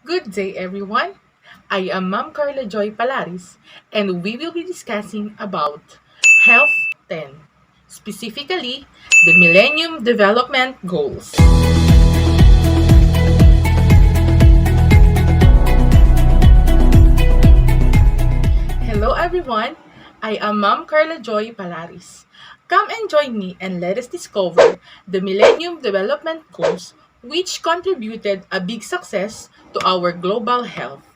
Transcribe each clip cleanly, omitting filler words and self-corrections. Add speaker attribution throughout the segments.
Speaker 1: Good day, everyone. I am Ma'am Carla Joy Palaris, and we will be discussing about Health 10, specifically the Millennium Development Goals. Hello, everyone. I am Ma'am Carla Joy Palaris. Come and join me and let us discover the Millennium Development Goals, which contributed a big success to our global health.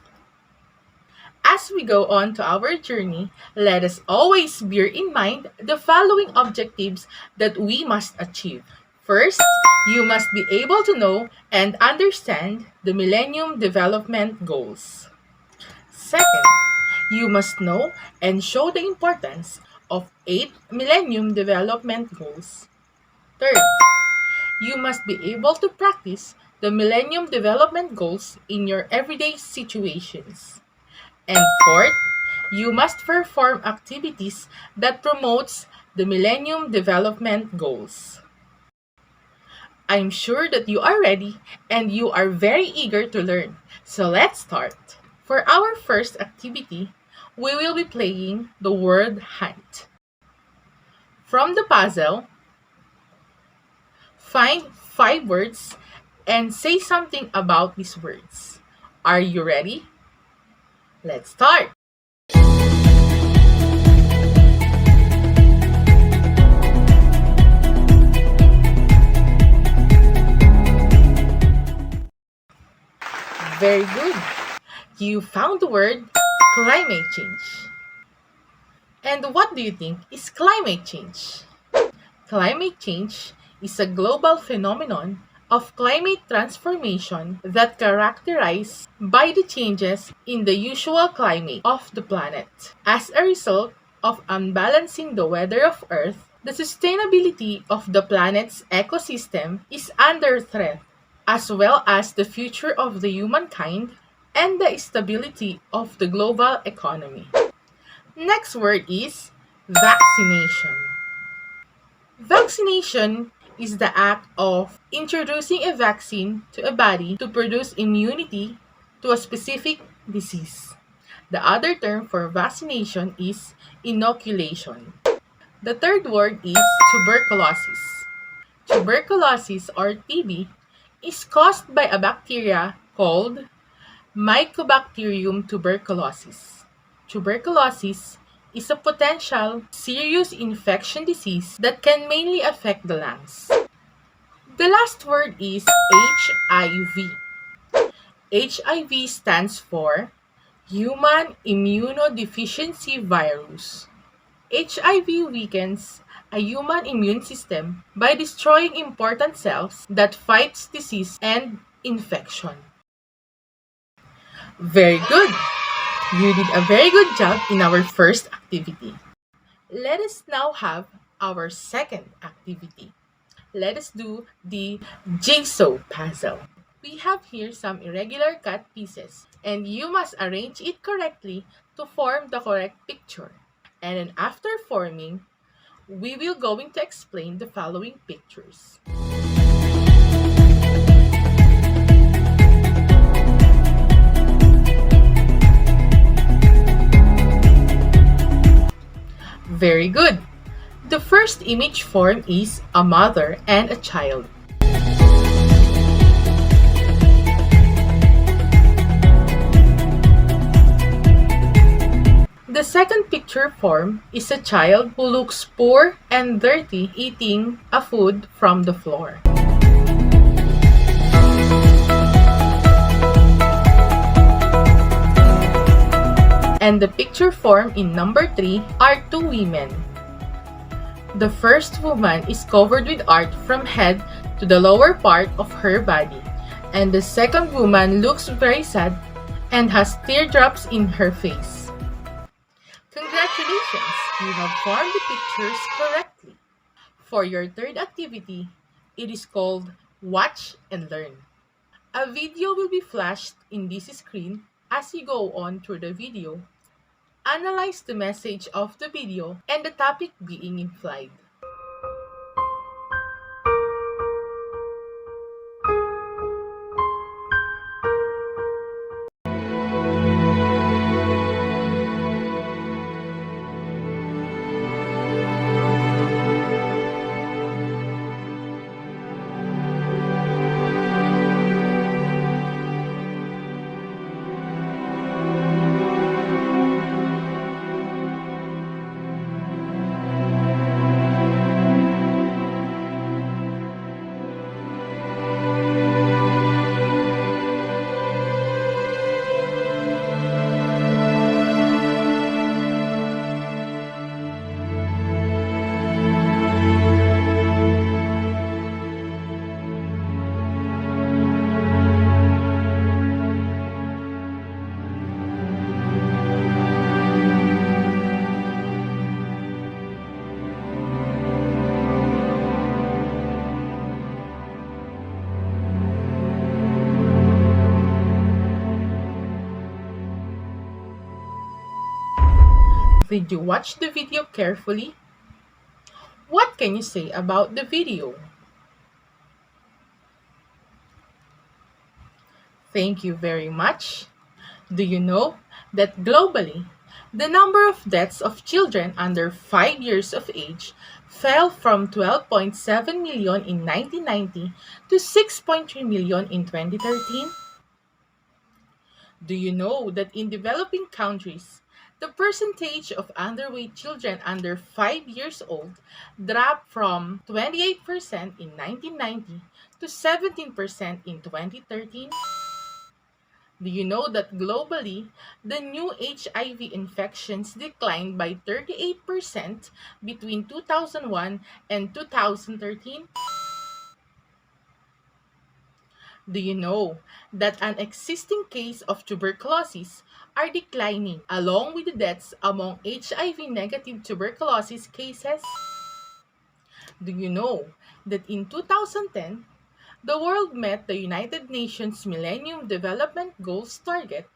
Speaker 1: As we go on to our journey, let us always bear in mind the following objectives that we must achieve. First, you must be able to know and understand the Millennium Development Goals. Second, you must know and show the importance of 8 Millennium Development Goals. Third, you must be able to practice the Millennium Development Goals in your everyday situations. And fourth, you must perform activities that promotes the Millennium Development Goals. I'm sure that you are ready and you are very eager to learn. So let's start. For our first activity, we will be playing the word hunt. From the puzzle, find 5 words and say something about these words. Are you ready? Let's start. Very good. You found the word climate change. And what do you think is climate change? Climate change is a global phenomenon of climate transformation that characterized by the changes in the usual climate of the planet. As a result of unbalancing the weather of Earth, the sustainability of the planet's ecosystem is under threat, as well as the future of the humankind and the stability of the global economy. Next word is vaccination. Vaccination is the act of introducing a vaccine to a body to produce immunity to a specific disease. The other term for vaccination is inoculation. The third word is tuberculosis. Tuberculosis or TB is caused by a bacteria called Mycobacterium tuberculosis. Tuberculosis is a potential serious infection disease that can mainly affect the lungs. The last word is HIV. HIV stands for Human Immunodeficiency Virus. HIV weakens a human immune system by destroying important cells that fights disease and infection. Very good. You did a very good job in our first activity. Let us now have our second activity. Let us do the jigsaw puzzle. We have here some irregular cut pieces and you must arrange it correctly to form the correct picture. And then after forming, we will going to explain the following pictures. Very good. The first image form is a mother and a child. The second picture form is a child who looks poor and dirty eating a food from the floor. And the picture form in number 3 are 2 women. The first woman is covered with art from head to the lower part of her body, and the second woman looks very sad and has teardrops in her face. Congratulations! You have formed the pictures correctly. For your third activity, it is called Watch and Learn. A video will be flashed in this screen as you go on through the video. Analyze the message of the video and the topic being implied. Did you watch the video carefully? What can you say about the video? Thank you very much. Do you know that globally, the number of deaths of children under 5 years of age fell from 12.7 million in 1990 to 6.3 million in 2013? Do you know that in developing countries, the percentage of underweight children under 5 years old dropped from 28% in 1990 to 17% in 2013? Do you know that globally, the new HIV infections declined by 38% between 2001 and 2013? Do you know that an existing case of tuberculosis are declining along with the deaths among HIV negative tuberculosis cases? Do you know that in 2010, the world met the United Nations Millennium Development Goals target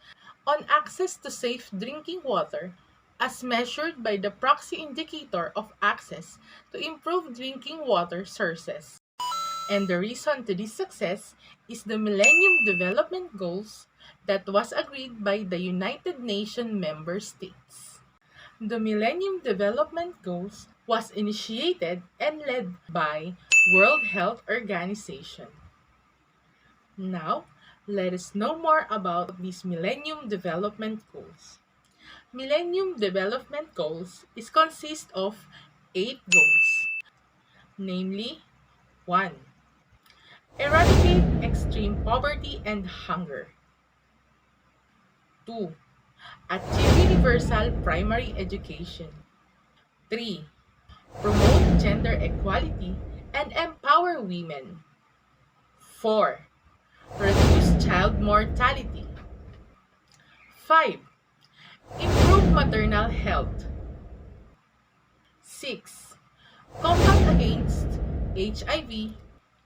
Speaker 1: on access to safe drinking water as measured by the proxy indicator of access to improved drinking water sources. And the reason to this success is the Millennium Development Goals that was agreed by the United Nations member states. The Millennium Development Goals was initiated and led by World Health Organization. Now, let us know more about these Millennium Development Goals. Millennium Development Goals is consist of 8 goals, namely 1. Eradicate extreme poverty and hunger. 2. Achieve universal primary education. 3. Promote gender equality and empower women. 4. Reduce child mortality. 5. Improve maternal health. 6. Combat against HIV,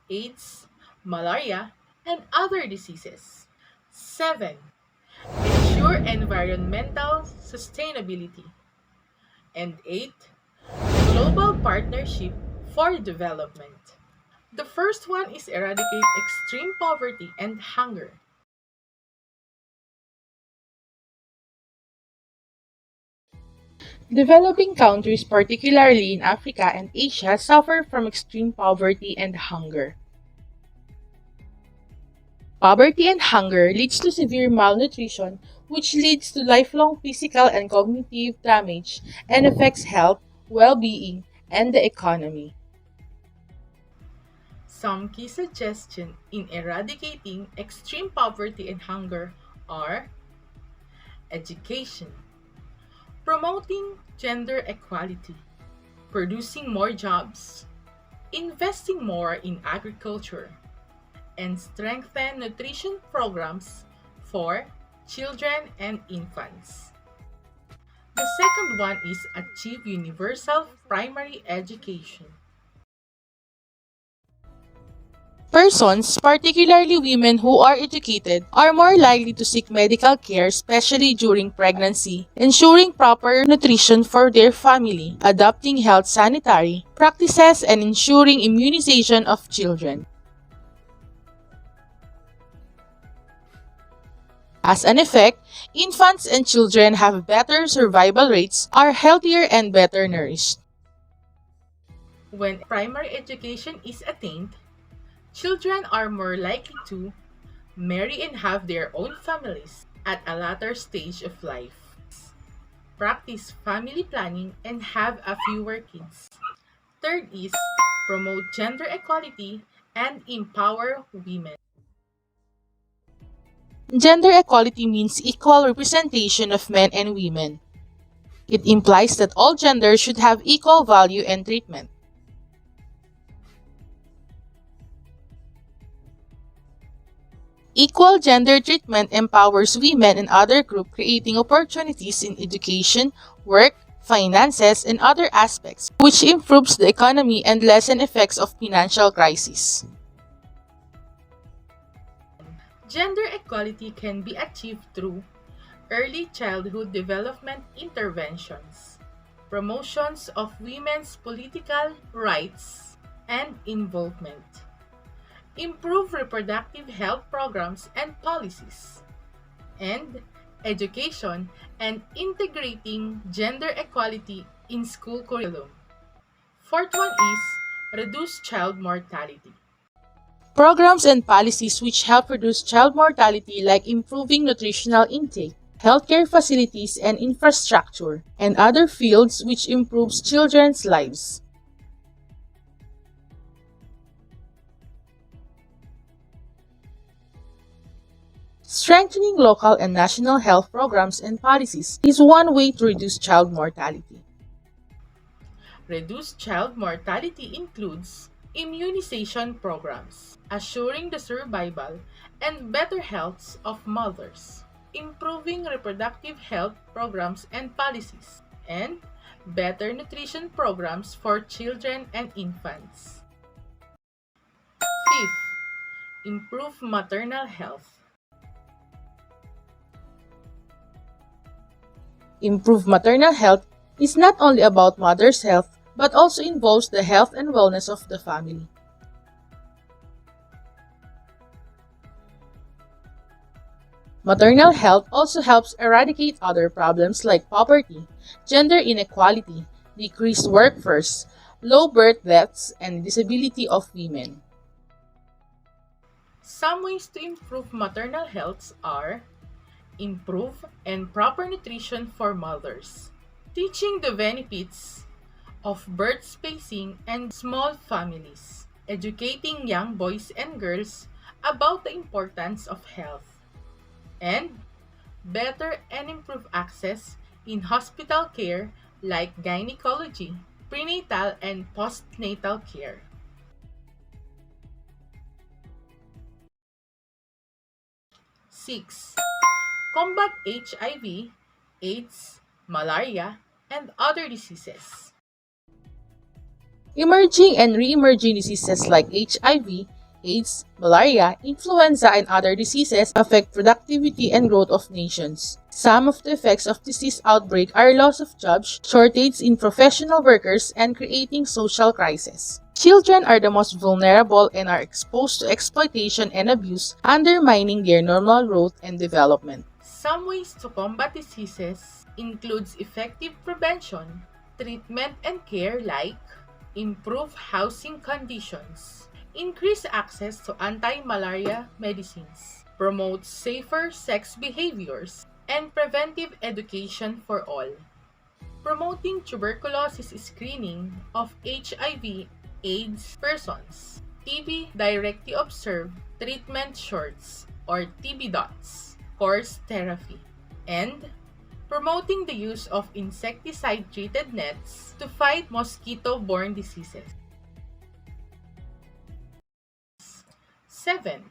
Speaker 1: AIDS, malaria, and other diseases. 7. Ensure environmental sustainability. And 8. Global partnership for development. The first one is eradicate extreme poverty and hunger. Developing countries, particularly in Africa and Asia, suffer from extreme poverty and hunger. Poverty and hunger leads to severe malnutrition, which leads to lifelong physical and cognitive damage and affects health, well-being, and the economy. Some key suggestions in eradicating extreme poverty and hunger are education, promoting gender equality, producing more jobs, investing more in agriculture, and strengthen nutrition programs for children and infants. The second one is achieve universal primary education. Persons, particularly women who are educated, are more likely to seek medical care, especially during pregnancy, ensuring proper nutrition for their family, adopting health sanitary practices, and ensuring immunization of children. As an effect, infants and children have better survival rates, are healthier and better nourished. When primary education is attained, children are more likely to marry and have their own families at a later stage of life, practice family planning, and have a fewer kids. Third is promote gender equality and empower women. Gender equality means equal representation of men and women. It implies that all genders should have equal value and treatment. Equal gender treatment empowers women and other groups, creating opportunities in education, work, finances, and other aspects, which improves the economy and lessen effects of financial crisis. Gender equality can be achieved through early childhood development interventions, promotions of women's political rights and involvement, improve reproductive health programs and policies, and education and integrating gender equality in school curriculum. Fourth one is reduce child mortality. Programs and policies which help reduce child mortality, like improving nutritional intake, healthcare facilities and infrastructure, and other fields which improves children's lives. Strengthening local and national health programs and policies is one way to reduce child mortality. Reduced child mortality includes immunization programs, assuring the survival and better health of mothers, improving reproductive health programs and policies, and better nutrition programs for children and infants. Fifth, improve maternal health. Improve maternal health is not only about mother's health but also involves the health and wellness of the family. Maternal health also helps eradicate other problems like poverty, gender inequality, decreased workforce, low birth deaths, and disability of women. Some ways to improve maternal health are improve and proper nutrition for mothers, teaching the benefits of birth spacing and small families, educating young boys and girls about the importance of health, and better and improve access in hospital care like gynecology, prenatal and postnatal care. 6. Combat HIV, AIDS, malaria, and other diseases. Emerging and re-emerging diseases like HIV, AIDS, malaria, influenza, and other diseases affect productivity and growth of nations. Some of the effects of disease outbreak are loss of jobs, shortage in professional workers, and creating social crisis. Children are the most vulnerable and are exposed to exploitation and abuse, undermining their normal growth and development. Some ways to combat diseases includes effective prevention, treatment and care like improve housing conditions, increase access to anti-malaria medicines, promote safer sex behaviors, and preventive education for all. Promoting tuberculosis screening of HIV AIDS persons, TB directly observed treatment shorts or TB dots, course therapy, and promoting the use of insecticide-treated nets to fight mosquito-borne diseases. 7.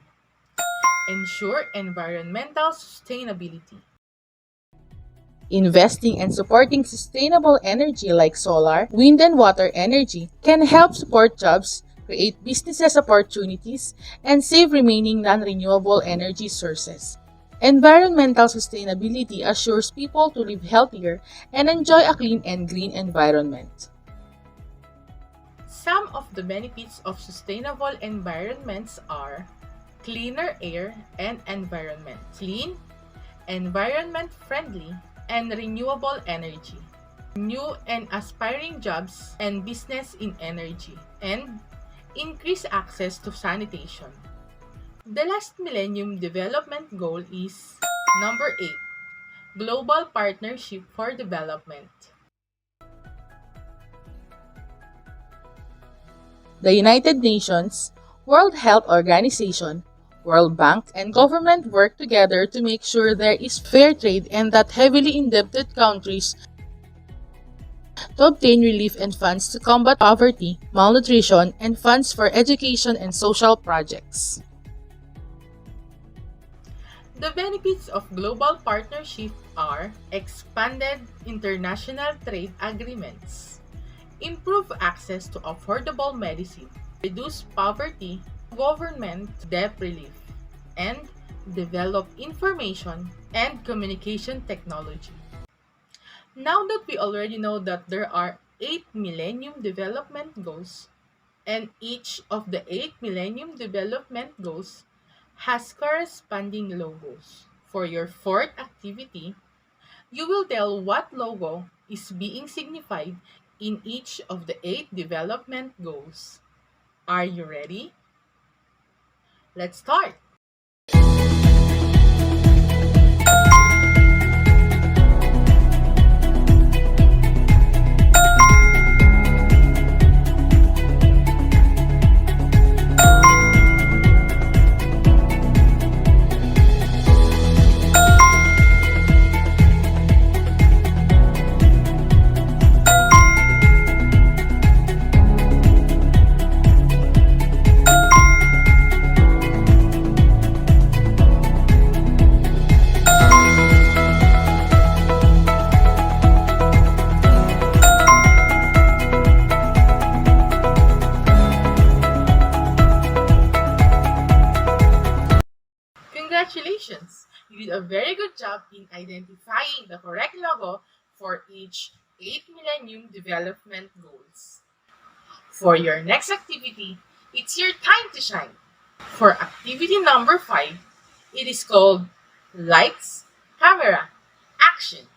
Speaker 1: Ensure environmental sustainability. Investing and supporting sustainable energy like solar, wind, and water energy can help support jobs, create business opportunities, and save remaining non-renewable energy sources. Environmental sustainability assures people to live healthier and enjoy a clean and green environment. Some of the benefits of sustainable environments are cleaner air and environment, clean, environment-friendly, and renewable energy, new and aspiring jobs and business in energy, and increased access to sanitation. The last Millennium Development Goal is number 8, Global Partnership for Development. The United Nations, World Health Organization, World Bank, and government work together to make sure there is fair trade and that heavily indebted countries to obtain relief and funds to combat poverty, malnutrition, and funds for education and social projects. The benefits of global partnership are expanded international trade agreements, improve access to affordable medicine, reduce poverty, government debt relief, and develop information, and communication technology. Now that we already know that there are 8 Millennium Development Goals, and each of the 8 Millennium Development Goals has corresponding logos. For your fourth activity, you will tell what logo is being signified in each of the 8 development goals. Are you ready? Let's start! Congratulations! You did a very good job in identifying the correct logo for each 8 Millennium Development Goals. For your next activity, it's your time to shine. For activity number 5, it is called Lights, Camera, Action.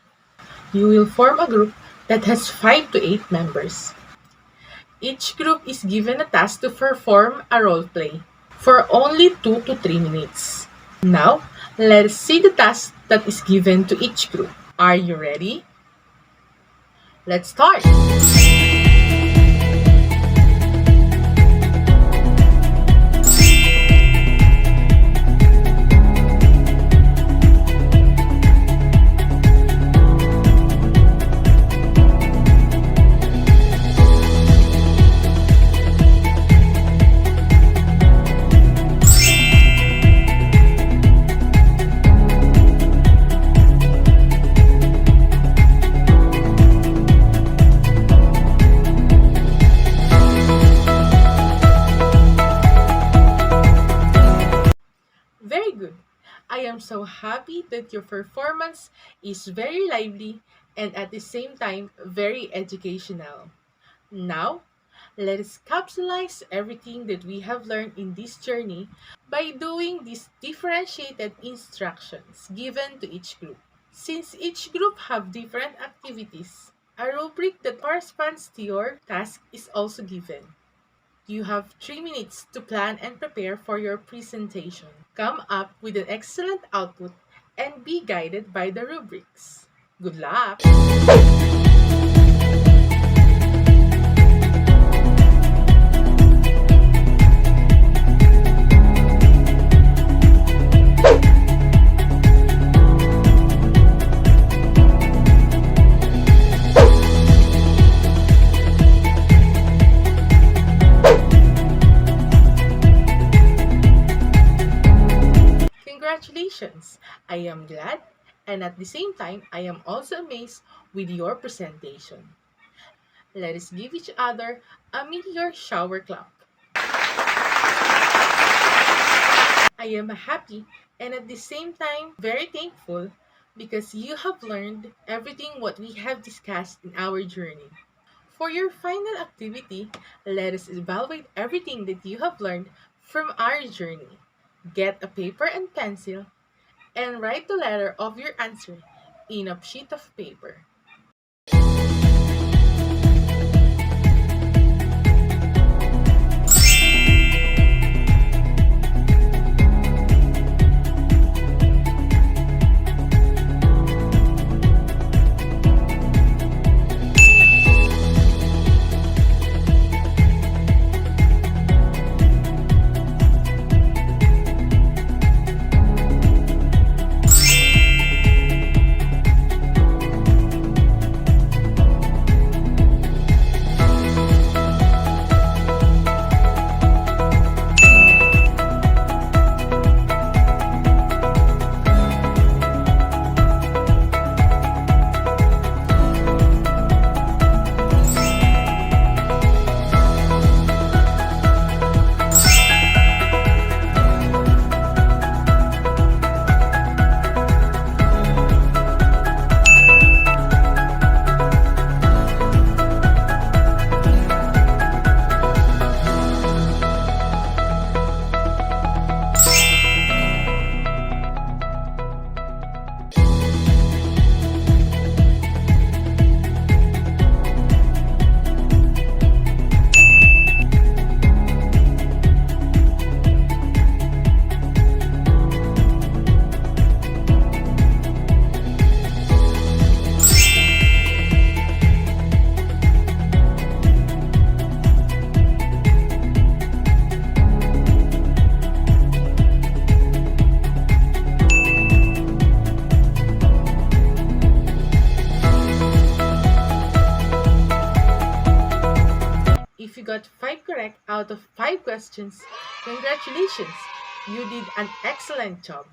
Speaker 1: You will form a group that has 5 to 8 members. Each group is given a task to perform a role play for only 2 to 3 minutes. Now, let's see the task that is given to each group. Are you ready? Let's start! Very good. I am so happy that your performance is very lively and at the same time very educational. Now, let us capsulize everything that we have learned in this journey by doing these differentiated instructions given to each group. Since each group have different activities, a rubric that corresponds to your task is also given. You have 3 minutes to plan and prepare for your presentation. Come up with an excellent output and be guided by the rubrics. Good luck! Congratulations! I am glad and at the same time I am also amazed with your presentation. Let us give each other a meteor shower clap. I am happy and at the same time very thankful because you have learned everything what we have discussed in our journey. For your final activity, let us evaluate everything that you have learned from our journey. Get a paper and pencil and write the letter of your answer in a sheet of paper. correct out of 5 questions, congratulations! You did an excellent job.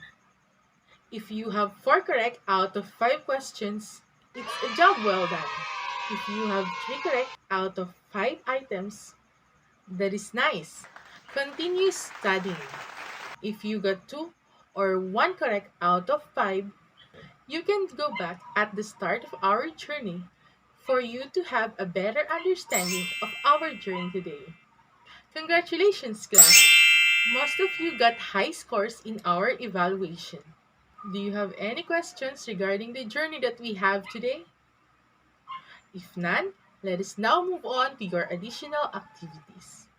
Speaker 1: If you have 4 correct out of 5 questions, it's a job well done. If you have 3 correct out of 5 items, that is nice. Continue studying. If you got 2 or 1 correct out of 5, you can go back at the start of our journey for you to have a better understanding of our journey today. Congratulations, class! Most of you got high scores in our evaluation. Do you have any questions regarding the journey that we have today? If none, let us now move on to your additional activities.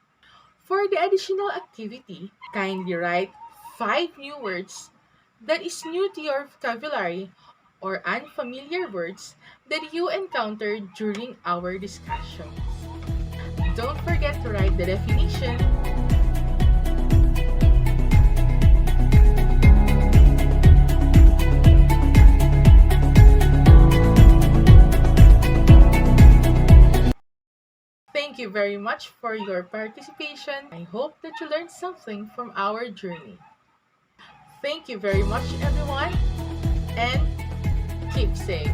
Speaker 1: For the additional activity, kindly write 5 new words that is new to your vocabulary or unfamiliar words that you encountered during our discussion. Don't forget to write the definition. Thank you very much for your participation. I hope that you learned something from our journey. Thank you very much, everyone, and keep safe.